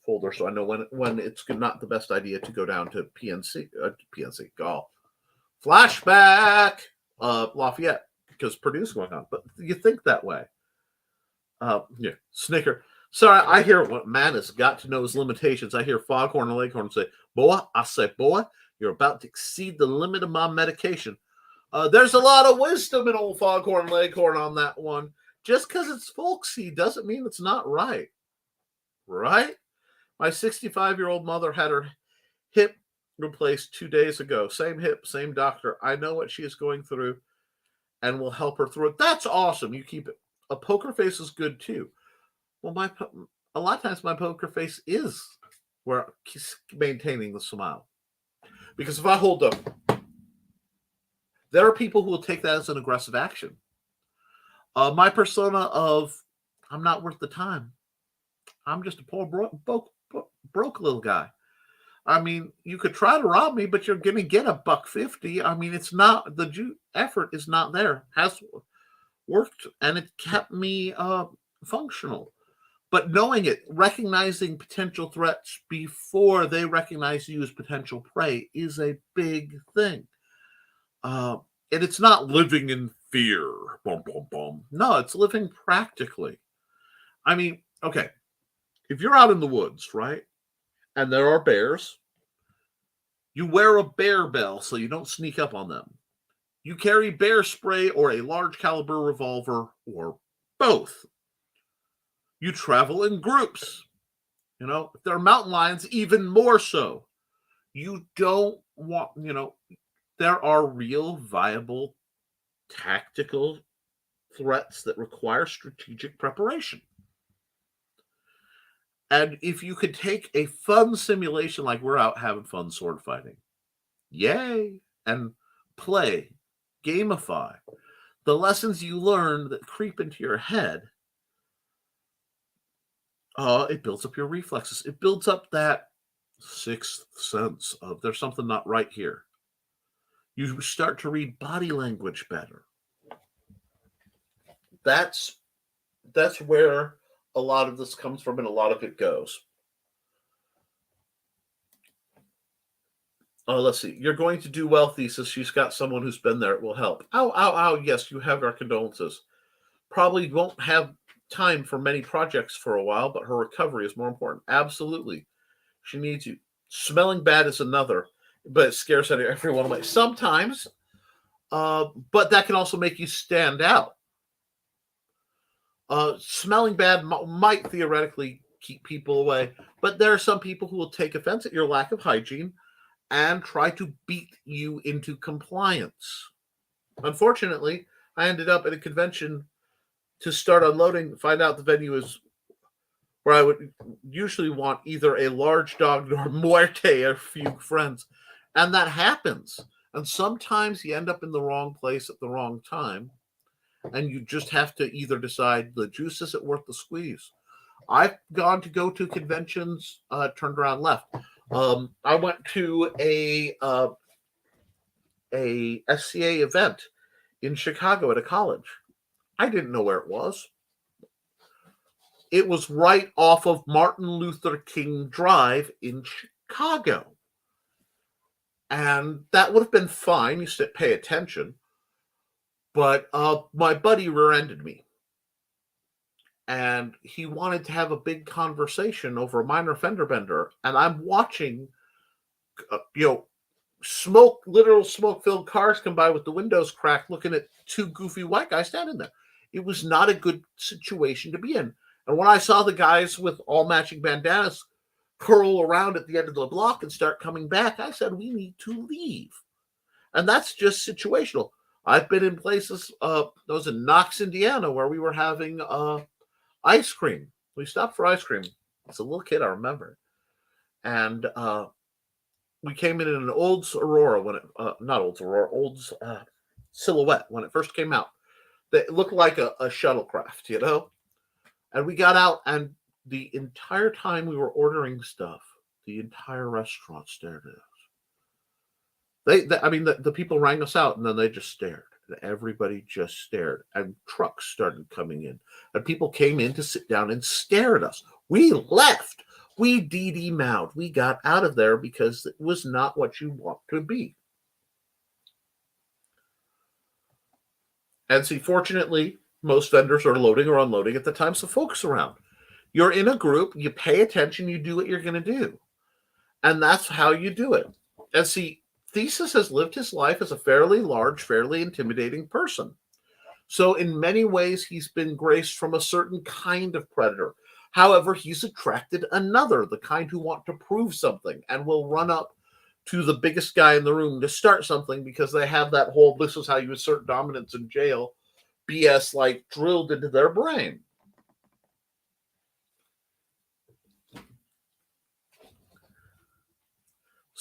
[SPEAKER 1] folder so I know when it's not the best idea to go down to PNC golf. Flashback, Lafayette, because Purdue's going on. But you think that way. Yeah, Snicker. Sorry, I hear what man has got to know his limitations. I hear Foghorn and Leghorn say, boy, you're about to exceed the limit of my medication. There's a lot of wisdom in old Foghorn and Leghorn on that one. Just because it's folksy doesn't mean it's not right. Right? My 65-year-old mother had her hip replaced 2 days ago. Same hip, same doctor. I know what she is going through and will help her through it. That's awesome. You keep it. A poker face is good too. Well, a lot of times my poker face is We're maintaining the smile. Because if I hold up, there are people who will take that as an aggressive action. My persona of, I'm not worth the time. I'm just a poor broke little guy. I mean, you could try to rob me, but you're going to get $1.50. I mean, it's not, the effort is not there. Has worked, and it kept me functional. But knowing it, recognizing potential threats before they recognize you as potential prey is a big thing. And it's not living in fear. Boom, boom, boom. No, it's living practically. I mean, okay, if you're out in the woods, right, and there are bears, you wear a bear bell so you don't sneak up on them. You carry bear spray or a large caliber revolver or both. You travel in groups. You know, if there are mountain lions, even more so. You don't want, you know, there are real viable tactical threats that require strategic preparation. And if you could take a fun simulation like we're out having fun sword fighting, yay, and play, gamify the lessons you learn that creep into your head, it builds up your reflexes. It builds up that sixth sense of there's something not right here. You start to read body language better. That's where a lot of this comes from and a lot of it goes. Let's see. You're going to do well, Thesis. She's got someone who's been there. It will help. Ow, ow, ow. Yes, you have our condolences. Probably won't have time for many projects for a while, but her recovery is more important. Absolutely. She needs you. Smelling bad is another, but it scares everyone away. Sometimes, but that can also make you stand out. Smelling bad might theoretically keep people away, but there are some people who will take offense at your lack of hygiene and try to beat you into compliance. Unfortunately, I ended up at a convention to start unloading, find out the venue is where I would usually want either a large dog or muerte, a few friends. And that happens. And sometimes you end up in the wrong place at the wrong time. And you just have to either decide the juice isn't worth the squeeze. I've gone to go to conventions, turned around, left. I went to a SCA event in Chicago at a college. I didn't know where it was. It was right off of Martin Luther King Drive in Chicago. And that would have been fine. You should pay attention. But my buddy rear-ended me. And he wanted to have a big conversation over a minor fender bender. And I'm watching, literal smoke-filled cars come by with the windows cracked, looking at two goofy white guys standing there. It was not a good situation to be in. And when I saw the guys with all matching bandanas curl around at the end of the block and start coming back, I said, we need to leave. And that's just situational. I've been in places, that was in Knox, Indiana, where we were having ice cream. We stopped for ice cream. As a little kid, I remember. And we came in an Olds Aurora when it, not Olds Aurora, Olds Silhouette when it first came out. It looked like a shuttlecraft, you know? And we got out, and the entire time we were ordering stuff, the entire restaurant stared at us. The people rang us out, and then they just stared. And everybody just stared. And trucks started coming in. And people came in to sit down and stare at us. We left. We DD-mowed. We got out of there because it was not what you want to be. And see, fortunately, most vendors are loading or unloading at the time, so folks around. You're in a group, you pay attention, you do what you're going to do. And that's how you do it. And see, Thesis has lived his life as a fairly large, fairly intimidating person. So in many ways, he's been graced from a certain kind of predator. However, he's attracted another, the kind who want to prove something and will run up to the biggest guy in the room to start something because they have that whole, this is how you assert dominance in jail, BS like drilled into their brain.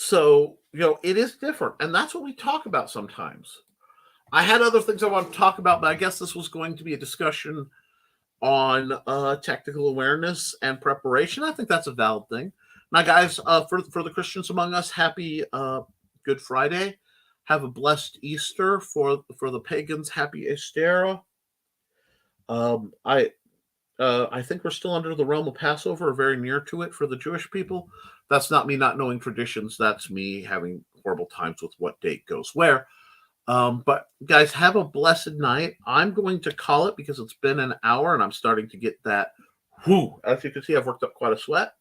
[SPEAKER 1] So, it is different. And that's what we talk about sometimes. I had other things I want to talk about, but I guess this was going to be a discussion on technical awareness and preparation. I think that's a valid thing. Now, guys, for the Christians among us, happy Good Friday. Have a blessed Easter. For the pagans, happy Easter. I think we're still under the realm of Passover, or very near to it for the Jewish people. That's not me not knowing traditions. That's me having horrible times with what date goes where. But guys, have a blessed night. I'm going to call it because it's been an hour and I'm starting to get that whoo. As you can see, I've worked up quite a sweat.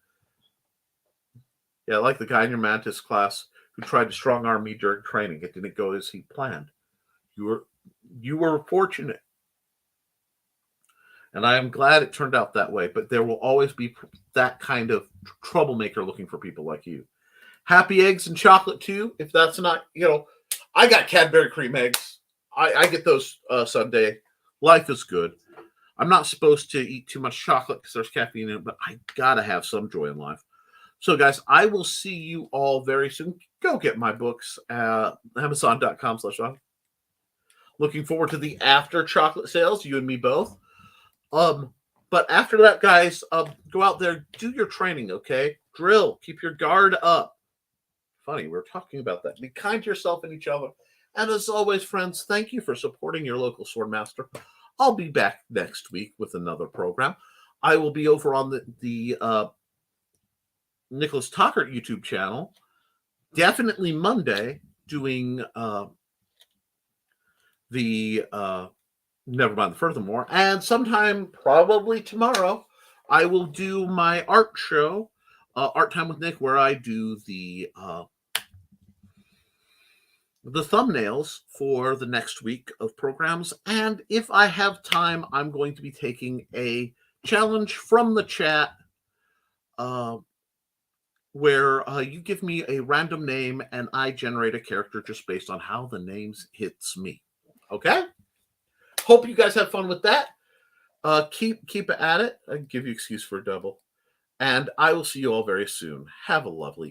[SPEAKER 1] Yeah, like the guy in your Mantis class who tried to strong arm me during training. It didn't go as he planned. You were fortunate. And I am glad it turned out that way. But there will always be that kind of troublemaker looking for people like you. Happy eggs and chocolate too. If that's not, I got Cadbury cream eggs. I get those Sunday. Life is good. I'm not supposed to eat too much chocolate because there's caffeine in it, but I gotta have some joy in life. So, guys, I will see you all very soon. Go get my books at Amazon.com/on. Looking forward to the after chocolate sales, you and me both. But after that, guys, go out there, do your training, okay? Drill, keep your guard up. Funny, we're talking about that. Be kind to yourself and each other. And as always, friends, thank you for supporting your local swordmaster. I'll be back next week with another program. I will be over on the Nicholas Tockert YouTube channel. Definitely Monday, doing never mind the furthermore. And sometime, probably tomorrow, I will do my art show, Art Time with Nick, where I do the thumbnails for the next week of programs. And if I have time, I'm going to be taking a challenge from the chat where you give me a random name and I generate a character just based on how the names hits me. Okay? Hope you guys have fun with that. Keep at it. I give you excuse for a double. And I will see you all very soon. Have a lovely